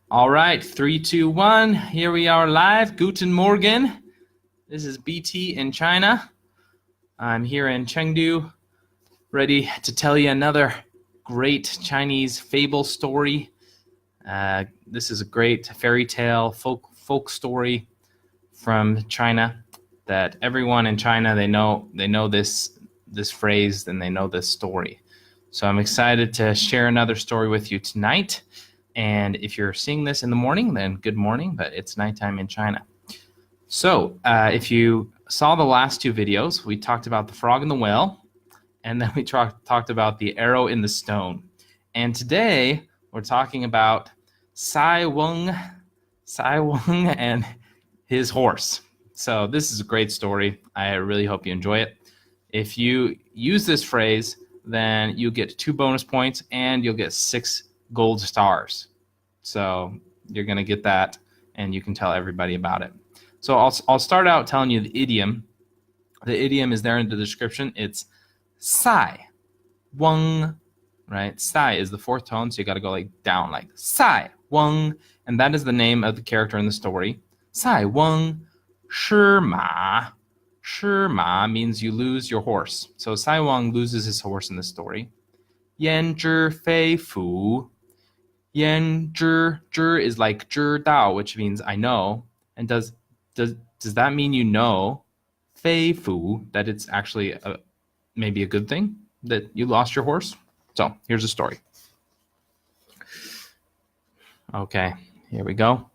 All right, 3, 2, 1. Here we are live. Guten Morgen. This is BT in China. I'm here in Chengdu, ready to tell you another great Chinese fable story. This is a great fairy tale folk story from China that everyone in China, they know this phrase and they know this story. So I'm excited to share another story with you tonight. And if you're seeing this in the morning, then good morning, but it's nighttime in China. So if you saw the last two videos, we talked about the frog and the whale, and then we talked about the arrow in the stone. And today we're talking about Sai Weng and his horse. So this is a great story. I really hope you enjoy it. If you use this phrase, then you get 2 bonus points and you'll get 6 gold stars. So you're going to get that and you can tell everybody about it. So I'll start out telling you the idiom. The idiom is there in the description. It's Sai Weng, right? Sai is the 4th tone, so you got to go like down, like Sai Weng, and that is the name of the character in the story. Sai Weng Shi Ma. Shi Ma means you lose your horse. So Sai Weng loses his horse in the story. Yan1 Zhi1 Fei1 Fu2. Yan1 is like 知道, which means I know. And does that mean you know? 非福, that it's actually maybe a good thing that you lost your horse? So here's the story. Okay, here we go.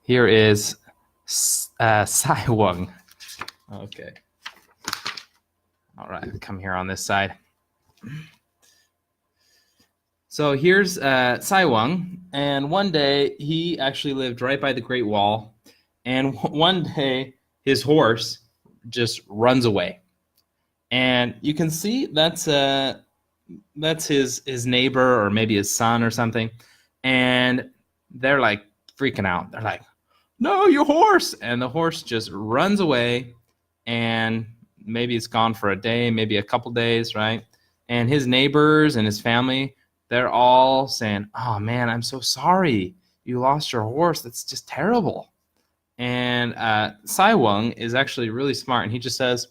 Here is Sai Weng. Okay. All right, come here on this side. So here's Sai Weng, and one day he actually lived right by the Great Wall, and one day his horse just runs away, and you can see that's his neighbor or maybe his son or something, and they're like freaking out. They're like, "No, your horse!" And the horse just runs away, and maybe it's gone for a day, maybe a couple days, right? And his neighbors and his family, they're all saying, "Oh man, I'm so sorry. You lost your horse. That's just terrible." And Sai Weng is actually really smart, and he just says,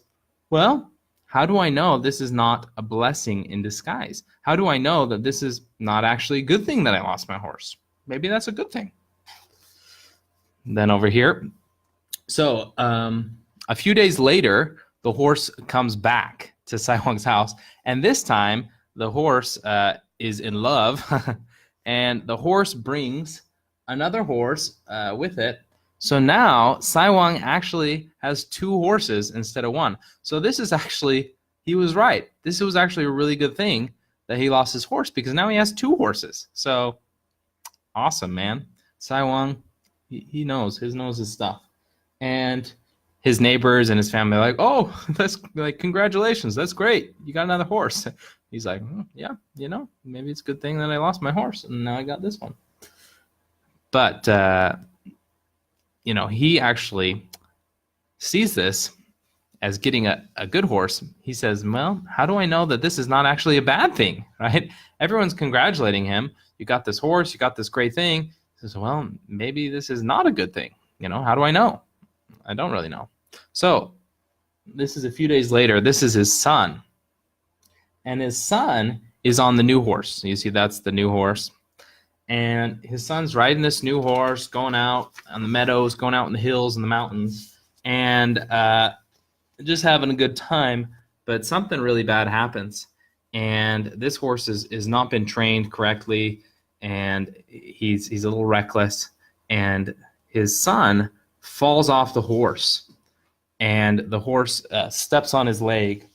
"Well, how do I know this is not a blessing in disguise? How do I know that this is not actually a good thing that I lost my horse? Maybe that's a good thing." Then over here, so a few days later, the horse comes back to Sai Weng's house, and this time the horse is in love, and the horse brings another horse with it. So now Sai Weng actually has 2 horses instead of 1. So this is actually, he was right. This was actually a really good thing that he lost his horse, because now he has 2 horses. So awesome, man. Sai Weng, he knows his stuff. And his neighbors and his family are like, "Oh, that's like, congratulations, that's great, you got another horse." He's like, "Yeah, maybe it's a good thing that I lost my horse and now I got this one." But he actually sees this as getting a good horse. He says, "Well, how do I know that this is not actually a bad thing?" Right? Everyone's congratulating him. "You got this horse, you got this great thing." He says, "Well, maybe this is not a good thing. How do I know? I don't really know." So this is a few days later. This is his son. And his son is on the new horse. You see, that's the new horse. And his son's riding this new horse, going out on the meadows, going out in the hills and the mountains, and just having a good time. But something really bad happens. And this horse is not been trained correctly, and he's a little reckless. And his son falls off the horse, and the horse steps on his leg,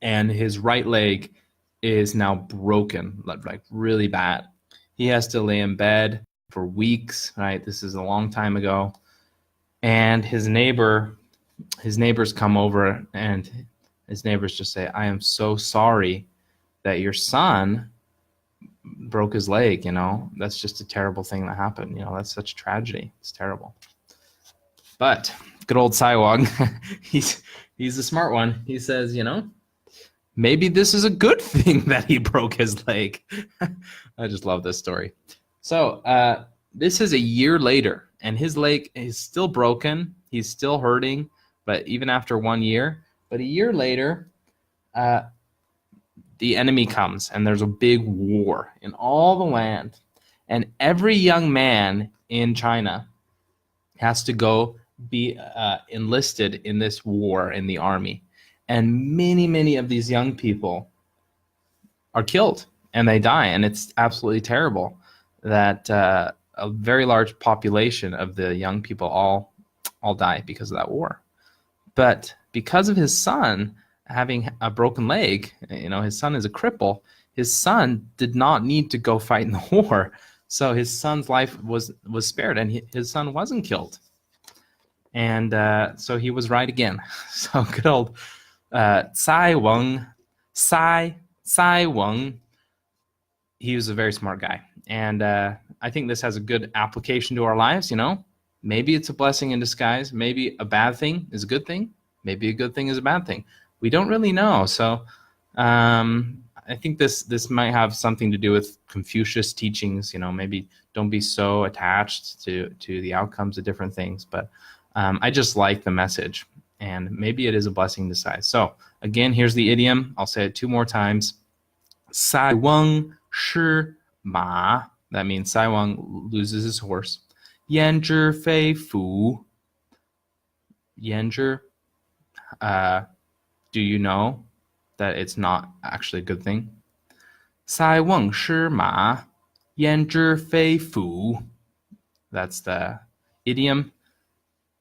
and his right leg is now broken, like really bad. He has to lay in bed for weeks, right? This is a long time ago. And his neighbors come over, and his neighbors just say, "I am so sorry that your son broke his leg. That's just a terrible thing that happened. That's such a tragedy. It's terrible." But good old Sai Weng, he's a smart one. He says, maybe this is a good thing that he broke his leg. I just love this story. So this is a year later, and his leg is still broken. He's still hurting, but even after 1 year. But a year later, the enemy comes, and there's a big war in all the land. And every young man in China has to go be enlisted in this war in the army. And many, many of these young people are killed, and they die. And it's absolutely terrible that a very large population of the young people all die because of that war. But because of his son having a broken leg, his son is a cripple, his son did not need to go fight in the war. So his son's life was spared, and his son wasn't killed. And so he was right again. So good old Sai Weng, Sai Weng. He was a very smart guy. And I think this has a good application to our lives, Maybe it's a blessing in disguise. Maybe a bad thing is a good thing. Maybe a good thing is a bad thing. We don't really know. So I think this might have something to do with Confucius teachings, maybe don't be so attached to the outcomes of different things. But I just like the message, and maybe it is a blessing in disguise. So again, here's the idiom. I'll say it 2 more times. Sai Weng Shi Ma. That means Sai Weng loses his horse. Yan1 Zhi1 Fei1 Fu2. Yan1. Do you know that it's not actually a good thing? Sai Weng Shi Ma, Yan1 Zhi1 Fei1 Fu2. That's the idiom.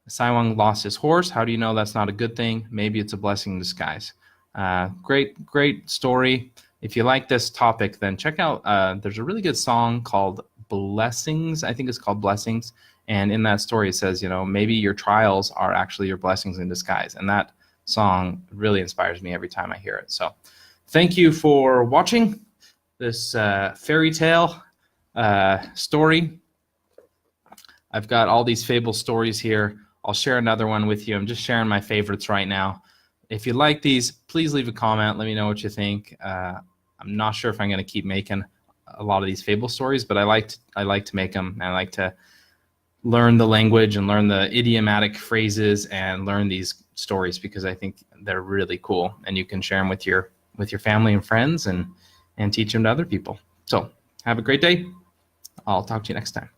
Sai Weng lost his horse. How do you know that's not a good thing? Maybe it's a blessing in disguise. Great story. If you like this topic, then check out, there's a really good song called Blessings. I think it's called Blessings. And in that story, it says, maybe your trials are actually your blessings in disguise. And that song really inspires me every time I hear it. So thank you for watching this fairy tale story. I've got all these fable stories here. I'll share another one with you. I'm just sharing my favorites right now. If you like these, please leave a comment. Let me know what you think. I'm not sure if I'm going to keep making a lot of these fable stories, but I like to make them, and I like to learn the language and learn the idiomatic phrases and learn these stories because I think they're really cool, and you can share them with your family and friends and teach them to other people. So have a great day. I'll talk to you next time.